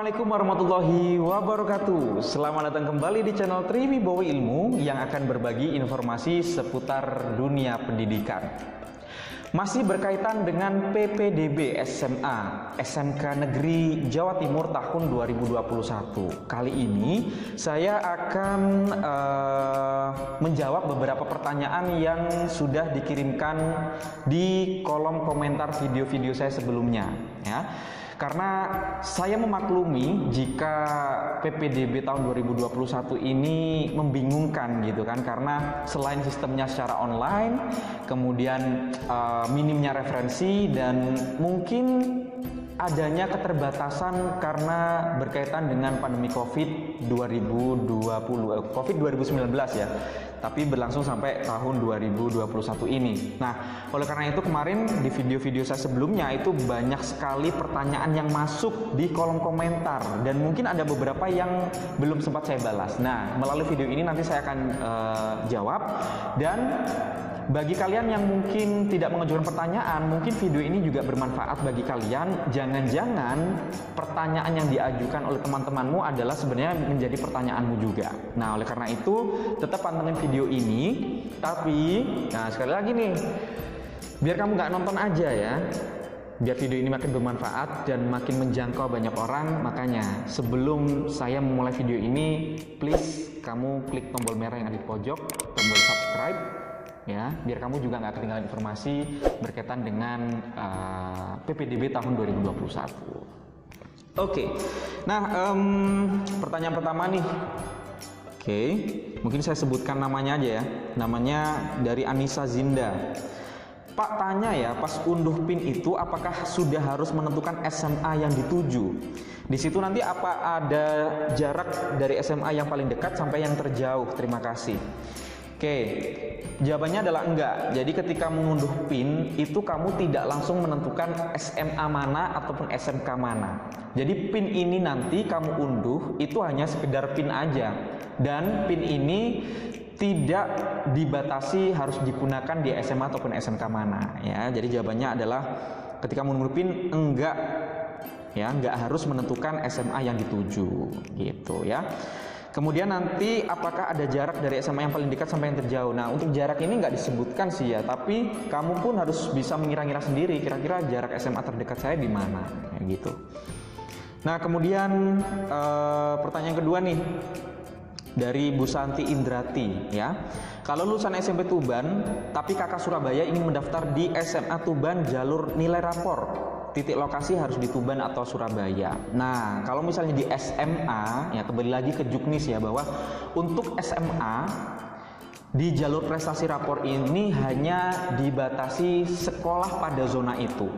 Assalamualaikum warahmatullahi wabarakatuh. Selamat datang kembali di channel Triwibowo Ilmu yang akan berbagi informasi seputar dunia pendidikan. Masih berkaitan dengan PPDB SMA SMK Negeri Jawa Timur tahun 2021. Kali ini saya akan menjawab beberapa pertanyaan yang sudah dikirimkan di kolom komentar video-video saya sebelumnya, ya. Karena saya memaklumi jika PPDB tahun 2021 ini membingungkan gitu kan, karena selain sistemnya secara online, kemudian minimnya referensi dan mungkin adanya keterbatasan karena berkaitan dengan pandemi COVID-2019 ya, tapi berlangsung sampai tahun 2021 ini. Nah, oleh karena itu kemarin di video-video saya sebelumnya itu banyak sekali pertanyaan yang masuk di kolom komentar dan mungkin ada beberapa yang belum sempat saya balas. Nah, melalui video ini nanti saya akan jawab. Dan bagi kalian yang mungkin tidak mengajukan pertanyaan, mungkin video ini juga bermanfaat bagi kalian. Jangan-jangan pertanyaan yang diajukan oleh teman-temanmu adalah sebenarnya menjadi pertanyaanmu juga. Nah, oleh karena itu tetap pantengin video ini. Tapi, nah sekali lagi nih, biar kamu nggak nonton aja ya, biar video ini makin bermanfaat dan makin menjangkau banyak orang. Makanya sebelum saya memulai video ini, please kamu klik tombol merah yang ada di pojok, tombol subscribe ya, biar kamu juga nggak ketinggalan informasi berkaitan dengan PPDB tahun 2021. Oke. Nah, pertanyaan pertama nih. Oke, mungkin saya sebutkan namanya aja ya. Namanya dari Anissa Zinda. Pak, tanya ya, pas unduh PIN itu apakah sudah harus menentukan SMA yang dituju? Di situ nanti apa ada jarak dari SMA yang paling dekat sampai yang terjauh? Terima kasih. Oke, jawabannya adalah enggak. Jadi ketika mengunduh PIN itu kamu tidak langsung menentukan SMA mana ataupun SMK mana. Jadi PIN ini nanti kamu unduh itu hanya sekedar PIN aja. Dan PIN ini tidak dibatasi harus digunakan di SMA ataupun SMK mana ya. Jadi jawabannya adalah ketika mengunduh PIN enggak ya, enggak harus menentukan SMA yang dituju gitu ya. Kemudian nanti apakah ada jarak dari SMA yang paling dekat sampai yang terjauh? Nah, untuk jarak ini nggak disebutkan sih ya, tapi kamu pun harus bisa mengira-ngira sendiri kira-kira jarak SMA terdekat saya di mana, ya gitu. Nah, kemudian pertanyaan kedua nih dari Bu Santi Indrati ya. Kalau lulusan SMP Tuban tapi kakak Surabaya ingin mendaftar di SMA Tuban jalur nilai rapor, titik lokasi harus di Tuban atau Surabaya. Nah, kalau misalnya di SMA, ya kembali lagi ke Juknis ya, bahwa untuk SMA di jalur prestasi rapor ini hanya dibatasi sekolah pada zona itu.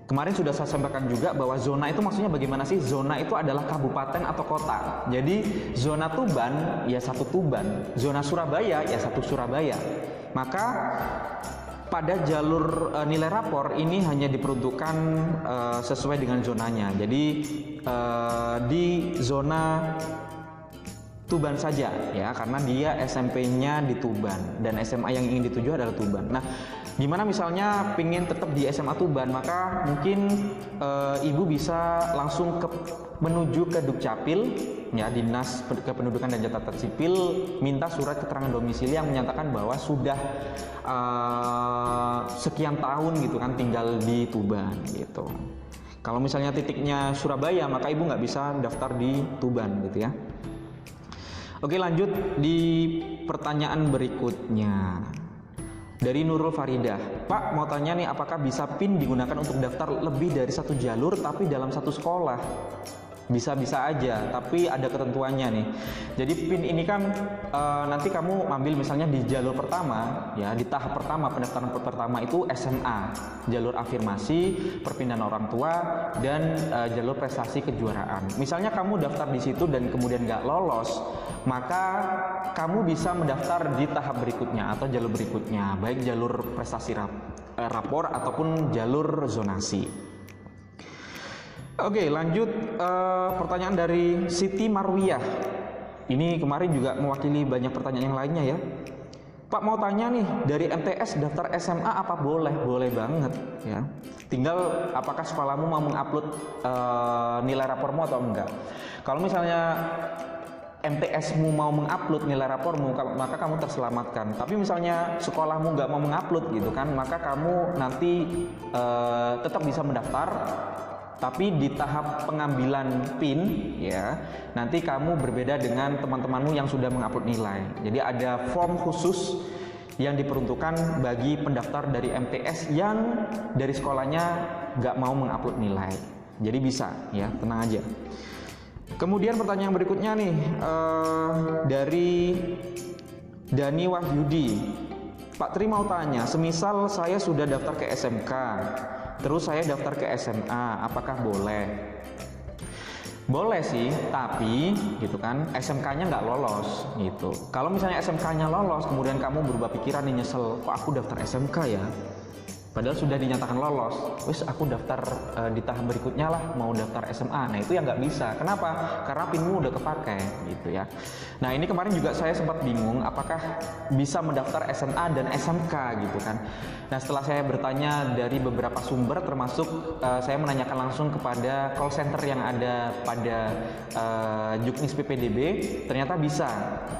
Kemarin sudah saya sampaikan juga bahwa zona itu maksudnya bagaimana sih? Zona itu adalah kabupaten atau kota. Jadi zona Tuban ya satu Tuban, zona Surabaya ya satu Surabaya. Maka pada jalur nilai rapor ini hanya diperuntukkan sesuai dengan zonanya. Jadi di zona Tuban saja ya, karena dia SMP-nya di Tuban dan SMA yang ingin dituju adalah Tuban. Nah, gimana misalnya pengen tetap di SMA Tuban, maka mungkin ibu bisa langsung menuju ke Dukcapil ya, Dinas Kependudukan dan Catatan Sipil, minta surat keterangan domisili yang menyatakan bahwa sudah sekian tahun gitu kan tinggal di Tuban gitu. Kalau misalnya titiknya Surabaya, maka ibu nggak bisa daftar di Tuban gitu ya. Oke, lanjut di pertanyaan berikutnya dari Nurul Faridah. Pak, mau tanya nih, apakah bisa PIN digunakan untuk daftar lebih dari satu jalur tapi dalam satu sekolah? Bisa-bisa aja, tapi ada ketentuannya nih. Jadi PIN ini kan nanti kamu ambil misalnya di jalur pertama ya, di tahap pertama, pendaftaran pertama itu SMA, jalur afirmasi, perpindahan orang tua, dan jalur prestasi kejuaraan. Misalnya kamu daftar di situ dan kemudian nggak lolos, maka kamu bisa mendaftar di tahap berikutnya atau jalur berikutnya, baik jalur prestasi rapor ataupun jalur zonasi. Oke, lanjut pertanyaan dari Siti Marwiyah. Ini kemarin juga mewakili banyak pertanyaan yang lainnya ya. Pak mau tanya nih, dari MTS daftar SMA apa boleh? Boleh banget ya. Tinggal apakah sekolahmu mau mengupload nilai rapormu atau enggak. Kalau misalnya MTS-mu mau mengupload nilai rapormu, maka kamu terselamatkan. Tapi misalnya sekolahmu nggak mau mengupload gitu kan, maka kamu nanti tetap bisa mendaftar. Tapi di tahap pengambilan PIN ya, nanti kamu berbeda dengan teman-temanmu yang sudah mengupload nilai. Jadi ada form khusus yang diperuntukkan bagi pendaftar dari MTS yang dari sekolahnya nggak mau mengupload nilai. Jadi bisa ya, tenang aja. Kemudian pertanyaan berikutnya nih dari Dani Wahyudi. Pak Tri mau tanya, semisal saya sudah daftar ke SMK, terus saya daftar ke SMA, apakah boleh? Boleh sih, tapi gitu kan, SMK-nya nggak lolos gitu. Kalau misalnya SMK-nya lolos, kemudian kamu berubah pikiran nih, nyesel, kok aku daftar SMK ya? Padahal sudah dinyatakan lolos, wis aku daftar di tahap berikutnya lah, mau daftar SMA. Nah itu yang nggak bisa. Kenapa? Karena pinmu udah kepakai gitu ya. Nah ini kemarin juga saya sempat bingung, apakah bisa mendaftar SMA dan SMK gitu kan. Nah setelah saya bertanya dari beberapa sumber, termasuk saya menanyakan langsung kepada call center yang ada pada Juknis PPDB, ternyata bisa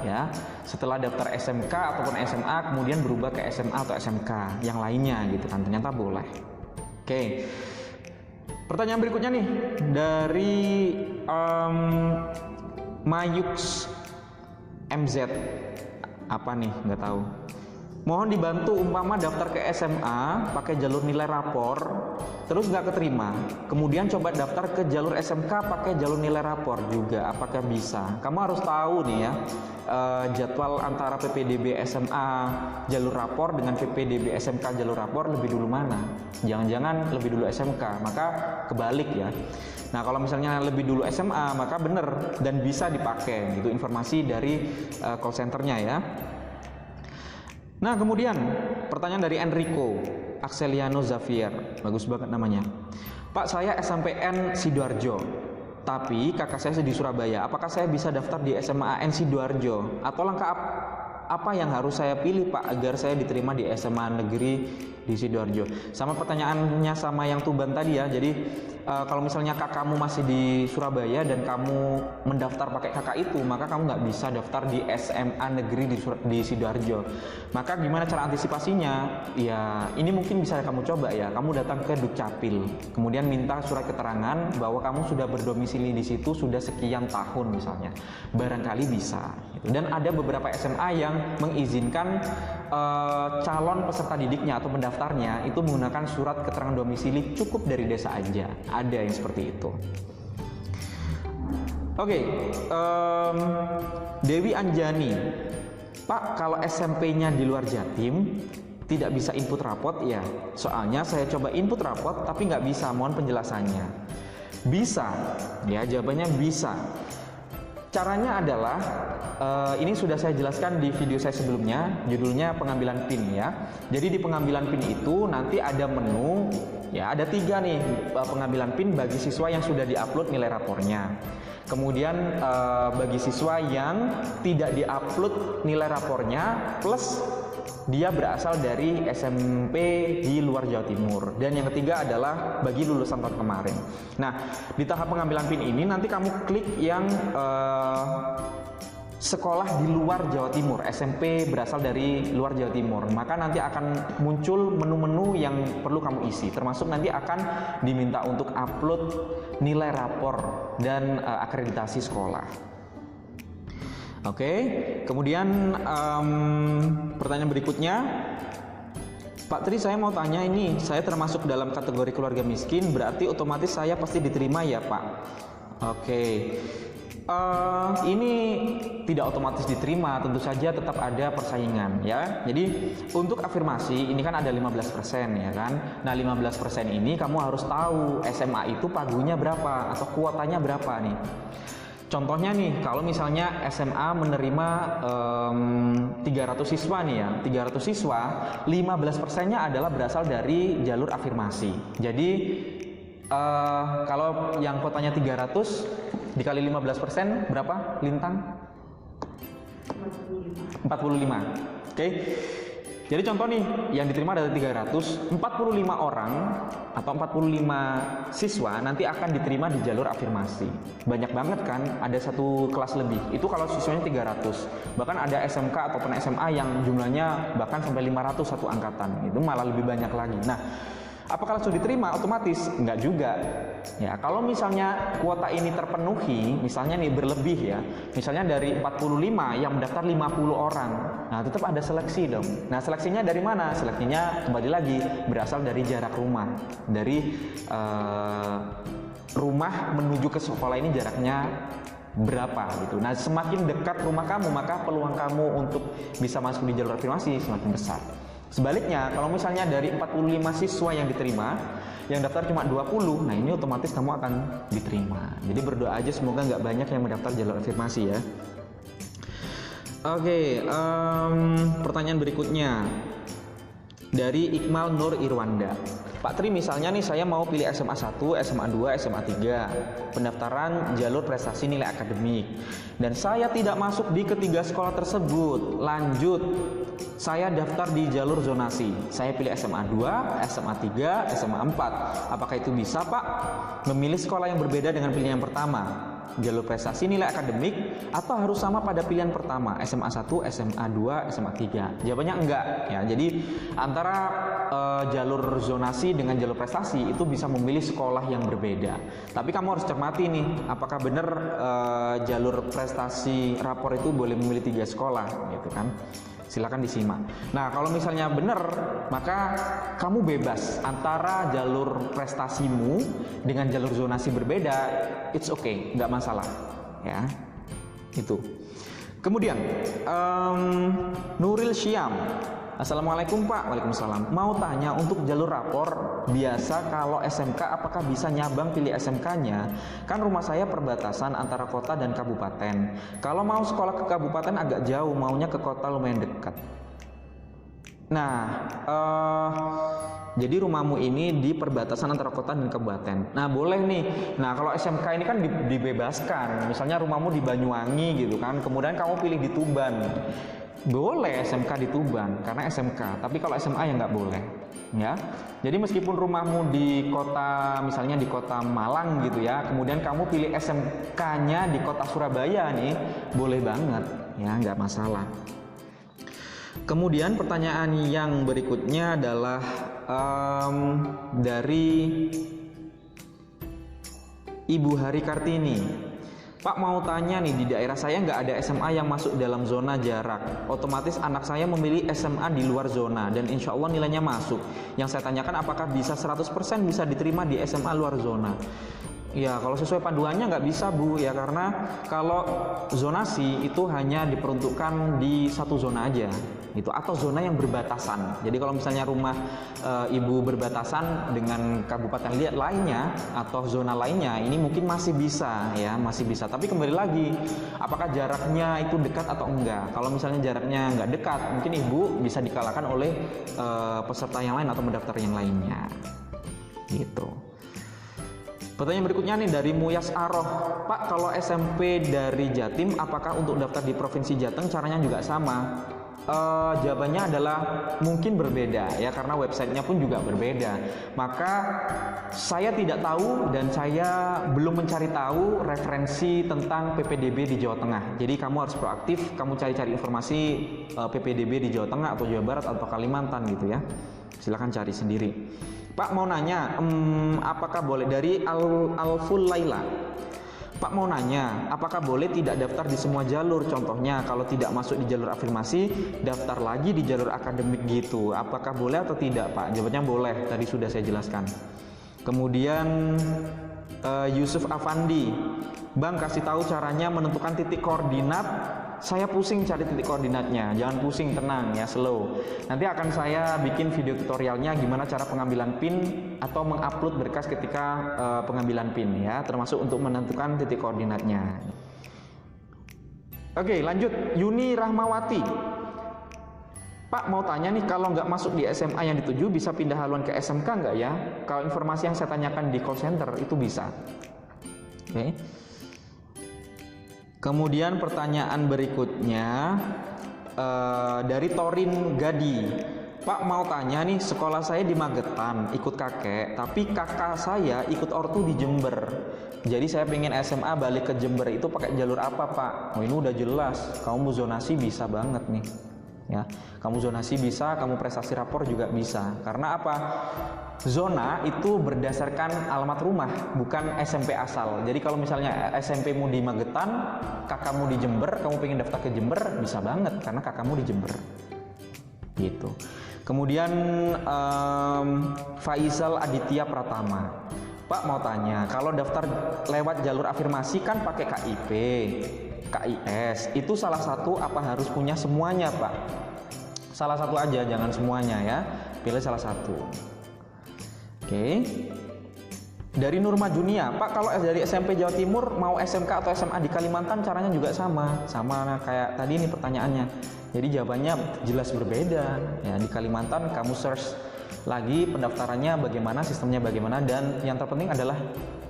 ya. Setelah daftar SMK ataupun SMA, kemudian berubah ke SMA atau SMK yang lainnya gitu kan. Ternyata boleh. Oke. Pertanyaan berikutnya nih dari Mayux MZ. Apa nih? Nggak tahu. Mohon dibantu umpama daftar ke SMA pakai jalur nilai rapor, terus nggak keterima. Kemudian coba daftar ke jalur SMK pakai jalur nilai rapor juga. Apakah bisa? Kamu harus tahu nih ya, jadwal antara PPDB SMA jalur rapor dengan PPDB SMK jalur rapor lebih dulu mana? Jangan-jangan lebih dulu SMK, maka kebalik ya. Nah kalau misalnya lebih dulu SMA, maka bener dan bisa dipakai gitu informasi dari call centernya ya. Nah kemudian pertanyaan dari Enrico Axeliano Xavier, bagus banget namanya. Pak saya SMPN Sidoarjo, tapi kakak saya di Surabaya. Apakah saya bisa daftar di SMA AN Sidoarjo? Atau langkah apa yang harus saya pilih Pak agar saya diterima di SMA negeri di Sidoarjo? Sama pertanyaannya sama yang Tuban tadi ya. Jadi kalau misalnya kakakmu masih di Surabaya dan kamu mendaftar pakai kakak itu, maka kamu nggak bisa daftar di SMA negeri di Sidoarjo. Maka gimana cara antisipasinya? Ya ini mungkin bisa kamu coba ya. Kamu datang ke Dukcapil, kemudian minta surat keterangan bahwa kamu sudah berdomisili di situ sudah sekian tahun misalnya. Barangkali bisa. Dan ada beberapa SMA yang mengizinkan calon peserta didiknya atau pendaftarnya itu menggunakan surat keterangan domisili cukup dari desa aja. Ada yang seperti itu. Oke, Dewi Anjani, Pak kalau SMP-nya di luar Jatim tidak bisa input rapot ya? Soalnya saya coba input rapot tapi nggak bisa, mohon penjelasannya. Bisa, ya jawabannya bisa. Caranya adalah ini sudah saya jelaskan di video saya sebelumnya, judulnya pengambilan PIN ya. Jadi di pengambilan PIN itu nanti ada menu, ya ada 3 nih pengambilan PIN bagi siswa yang sudah diupload nilai rapornya. Kemudian bagi siswa yang tidak diupload nilai rapornya plus dia berasal dari SMP di luar Jawa Timur. Dan yang ketiga adalah bagi lulusan tahun kemarin. Nah, di tahap pengambilan PIN ini nanti kamu klik yang sekolah di luar Jawa Timur, SMP berasal dari luar Jawa Timur. Maka nanti akan muncul menu-menu yang perlu kamu isi. Termasuk nanti akan diminta untuk upload nilai rapor dan akreditasi sekolah. Oke, kemudian pertanyaan berikutnya, Pak Tri saya mau tanya ini, saya termasuk dalam kategori keluarga miskin, berarti otomatis saya pasti diterima ya Pak? Oke, ini tidak otomatis diterima, tentu saja tetap ada persaingan ya. Jadi untuk afirmasi ini kan ada 15% ya kan. Nah 15% ini kamu harus tahu SMA itu pagunya berapa atau kuotanya berapa nih. Contohnya nih, kalau misalnya SMA menerima 300 siswa nih ya, 300 siswa, 15%-nya adalah berasal dari jalur afirmasi. Jadi kalau yang kuotanya 300 dikali 15% berapa, Lintang? 45. Oke, Oke. Jadi contoh nih, yang diterima dari 345 orang atau 45 siswa nanti akan diterima di jalur afirmasi. Banyak banget kan, ada satu kelas lebih. Itu kalau siswanya 300. Bahkan ada SMK ataupun SMA yang jumlahnya bahkan sampai 500 satu angkatan. Itu malah lebih banyak lagi. Nah, apakah langsung diterima otomatis? Enggak juga. Ya, kalau misalnya kuota ini terpenuhi, misalnya nih berlebih ya, misalnya dari 45 yang mendaftar 50 orang, nah tetap ada seleksi dong. Nah, seleksinya dari mana? Seleksinya kembali lagi berasal dari jarak rumah, dari rumah menuju ke sekolah ini jaraknya berapa gitu. Nah, semakin dekat rumah kamu, maka peluang kamu untuk bisa masuk di jalur afirmasi semakin besar. Sebaliknya, kalau misalnya dari 45 siswa yang diterima, yang daftar cuma 20, nah ini otomatis kamu akan diterima. Jadi berdoa aja semoga nggak banyak yang mendaftar jalur afirmasi ya. Oke, pertanyaan berikutnya dari Iqmal Nur Irwanda. Pak Tri, misalnya nih saya mau pilih SMA 1, SMA 2, SMA 3, pendaftaran jalur prestasi nilai akademik, dan saya tidak masuk di ketiga sekolah tersebut. Lanjut, saya daftar di jalur zonasi. Saya pilih SMA 2, SMA 3, SMA 4. Apakah itu bisa, Pak? Memilih sekolah yang berbeda dengan pilihan yang pertama, jalur prestasi nilai akademik, atau harus sama pada pilihan pertama, SMA 1, SMA 2, SMA 3? Jawabannya enggak ya. Jadi antara jalur zonasi dengan jalur prestasi itu bisa memilih sekolah yang berbeda. Tapi kamu harus cermati nih, apakah benar jalur prestasi rapor itu boleh memilih 3 sekolah gitu kan? Silakan disimak. Nah, kalau misalnya benar, maka kamu bebas antara jalur prestasimu dengan jalur zonasi berbeda. It's okay, nggak masalah ya. Itu. Kemudian Nuril Syam, Assalamualaikum Pak. Waalaikumsalam. Mau tanya, untuk jalur rapor biasa kalau SMK apakah bisa nyabang pilih SMK-nya? Kan rumah saya perbatasan antara kota dan kabupaten. Kalau mau sekolah ke kabupaten agak jauh, maunya ke kota lumayan dekat. Nah, jadi rumahmu ini di perbatasan antara kota dan kabupaten. Nah, boleh nih. Nah, kalau SMK ini kan dibebaskan. Misalnya rumahmu di Banyuwangi gitu kan, kemudian kamu pilih di Tuban. Boleh SMK di Tuban karena SMK, tapi kalau SMA ya nggak boleh ya. Jadi meskipun rumahmu di kota, misalnya di kota Malang gitu ya, kemudian kamu pilih SMK-nya di kota Surabaya nih, boleh banget ya, nggak masalah. Kemudian pertanyaan yang berikutnya adalah dari Ibu Hari Kartini. Pak, mau tanya nih, di daerah saya nggak ada SMA yang masuk dalam zona jarak. Otomatis anak saya memilih SMA di luar zona dan insya Allah nilainya masuk. Yang saya tanyakan, apakah bisa 100% bisa diterima di SMA luar zona? Ya, kalau sesuai panduannya nggak bisa Bu ya, karena kalau zonasi itu hanya diperuntukkan di satu zona aja gitu, atau zona yang berbatasan. Jadi kalau misalnya rumah ibu berbatasan dengan kabupaten lainnya atau zona lainnya, ini mungkin masih bisa ya, masih bisa. Tapi kembali lagi, apakah jaraknya itu dekat atau enggak? Kalau misalnya jaraknya nggak dekat, mungkin ibu bisa dikalahkan oleh peserta yang lain atau mendaftar yang lainnya gitu. Pertanyaan berikutnya nih dari Muyas Aroh. Pak, kalau SMP dari Jatim, apakah untuk daftar di Provinsi Jateng caranya juga sama? Jawabannya adalah mungkin berbeda ya, karena websitenya pun juga berbeda. Maka saya tidak tahu dan saya belum mencari tahu referensi tentang PPDB di Jawa Tengah. Jadi kamu harus proaktif, kamu cari-cari informasi PPDB di Jawa Tengah atau Jawa Barat atau Kalimantan gitu ya. Silahkan cari sendiri. Pak, mau nanya, apakah boleh, dari Alful Laila. Pak, mau nanya, apakah boleh tidak daftar di semua jalur? Contohnya, kalau tidak masuk di jalur afirmasi, daftar lagi di jalur akademik gitu. Apakah boleh atau tidak, Pak? Jawabannya boleh, tadi sudah saya jelaskan. Kemudian Yusuf Afandi, Bang, kasih tahu caranya menentukan titik koordinat. Saya pusing cari titik koordinatnya. Jangan pusing, tenang ya, slow. Nanti akan saya bikin video tutorialnya gimana cara pengambilan PIN atau mengupload berkas ketika pengambilan PIN ya, termasuk untuk menentukan titik koordinatnya. Oke, lanjut. Yuni Rahmawati. Pak, mau tanya nih, kalau nggak masuk di SMA yang dituju, bisa pindah haluan ke SMK nggak ya? Kalau informasi yang saya tanyakan di call center itu bisa. Oke. Kemudian pertanyaan berikutnya dari Torin Gadi. Pak, mau tanya nih, sekolah saya di Magetan, ikut kakek, tapi kakak saya ikut ortu di Jember. Jadi saya pengen SMA balik ke Jember, itu pakai jalur apa, Pak? Oh, ini udah jelas, kamu zonasi bisa banget nih. Ya, kamu zonasi bisa, kamu prestasi rapor juga bisa. Karena apa? Zona itu berdasarkan alamat rumah, bukan SMP asal. Jadi kalau misalnya SMP-mu di Magetan, kakakmu di Jember, kamu pengen daftar ke Jember, bisa banget karena kakakmu di Jember. Gitu. Kemudian Faisal Aditya Pratama. Pak, mau tanya, kalau daftar lewat jalur afirmasi kan pakai KIP, KIS, itu salah satu apa harus punya semuanya, Pak? Salah satu aja, jangan semuanya ya. Pilih salah satu. Oke. Dari Nurma Junia, Pak, kalau dari SMP Jawa Timur mau SMK atau SMA di Kalimantan caranya juga sama kayak tadi ini pertanyaannya. Jadi jawabannya jelas berbeda. Ya, di Kalimantan kamu search lagi pendaftarannya bagaimana, sistemnya bagaimana, dan yang terpenting adalah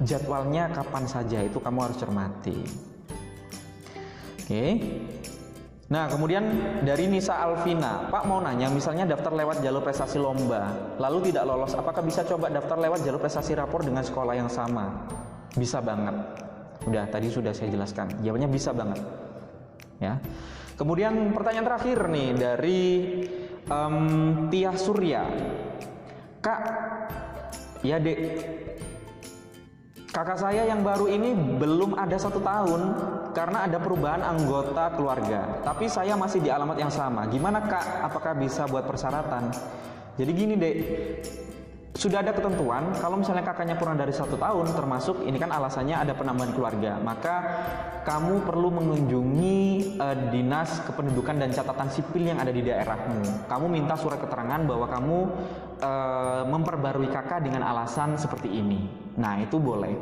jadwalnya kapan saja, itu kamu harus cermati. Oke. Nah, kemudian dari Nisa Alvina, Pak, mau nanya, misalnya daftar lewat jalur prestasi lomba, lalu tidak lolos, apakah bisa coba daftar lewat jalur prestasi rapor dengan sekolah yang sama? Bisa banget. Udah, tadi sudah saya jelaskan. Jawabannya bisa banget. Ya. Kemudian pertanyaan terakhir nih dari Tia Surya. Kak, ya Dek, kakak saya yang baru ini belum ada 1 tahun karena ada perubahan anggota keluarga. Tapi saya masih di alamat yang sama. Gimana Kak? Apakah bisa buat persyaratan? Jadi gini Dek, sudah ada ketentuan kalau misalnya kakaknya kurang dari 1 tahun, termasuk ini kan alasannya ada penambahan keluarga, maka kamu perlu mengunjungi dinas kependudukan dan catatan sipil yang ada di daerahmu. Kamu minta surat keterangan bahwa kamu memperbarui kakak dengan alasan seperti ini. Nah, itu boleh.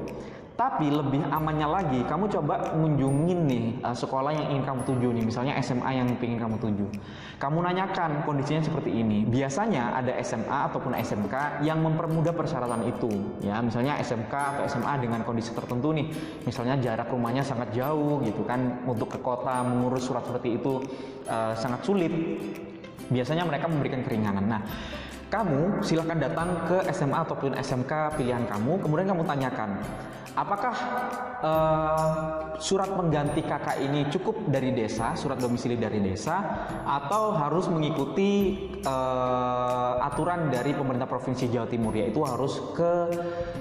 Tapi lebih amannya lagi, kamu coba mengunjungin nih sekolah yang ingin kamu tuju nih, misalnya SMA yang ingin kamu tuju. Kamu nanyakan kondisinya seperti ini. Biasanya ada SMA ataupun SMK yang mempermudah persyaratan itu. Ya, misalnya SMK atau SMA dengan kondisi tertentu nih, misalnya jarak rumahnya sangat jauh gitu kan, untuk ke kota mengurus surat seperti itu sangat sulit. Biasanya mereka memberikan keringanan. Nah, kamu silahkan datang ke SMA ataupun SMK pilihan kamu, kemudian kamu tanyakan, apakah surat pengganti kakak ini cukup dari desa, surat domisili dari desa, atau harus mengikuti aturan dari pemerintah Provinsi Jawa Timur, yaitu harus ke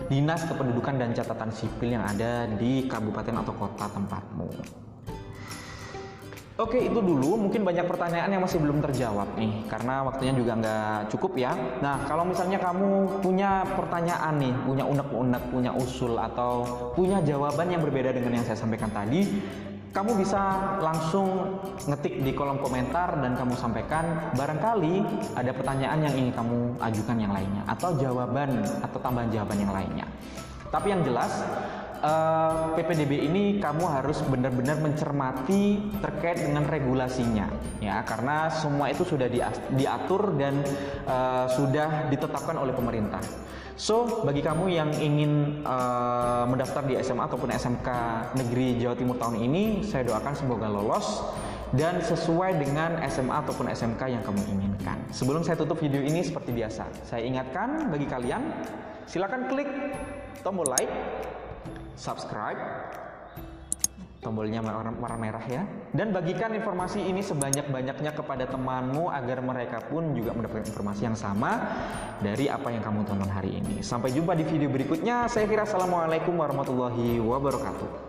Dinas Kependudukan dan Catatan Sipil yang ada di kabupaten atau kota tempatmu. Oke, itu dulu. Mungkin banyak pertanyaan yang masih belum terjawab nih, karena waktunya juga nggak cukup ya. Nah, kalau misalnya kamu punya pertanyaan nih, punya unek-unek, punya usul, atau punya jawaban yang berbeda dengan yang saya sampaikan tadi, kamu bisa langsung ngetik di kolom komentar dan kamu sampaikan. Barangkali ada pertanyaan yang ingin kamu ajukan yang lainnya, atau jawaban atau tambahan jawaban yang lainnya. Tapi yang jelas, PPDB ini kamu harus benar-benar mencermati terkait dengan regulasinya ya, karena semua itu sudah diatur dan sudah ditetapkan oleh pemerintah. So, bagi kamu yang ingin mendaftar di SMA ataupun SMK Negeri Jawa Timur tahun ini, saya doakan semoga lolos dan sesuai dengan SMA ataupun SMK yang kamu inginkan. Sebelum saya tutup video ini, seperti biasa, saya ingatkan bagi kalian, silakan klik tombol like, subscribe, tombolnya warna merah ya, dan bagikan informasi ini sebanyak-banyaknya kepada temanmu agar mereka pun juga mendapatkan informasi yang sama dari apa yang kamu tonton hari ini. Sampai jumpa di video berikutnya. Saya kira assalamualaikum warahmatullahi wabarakatuh.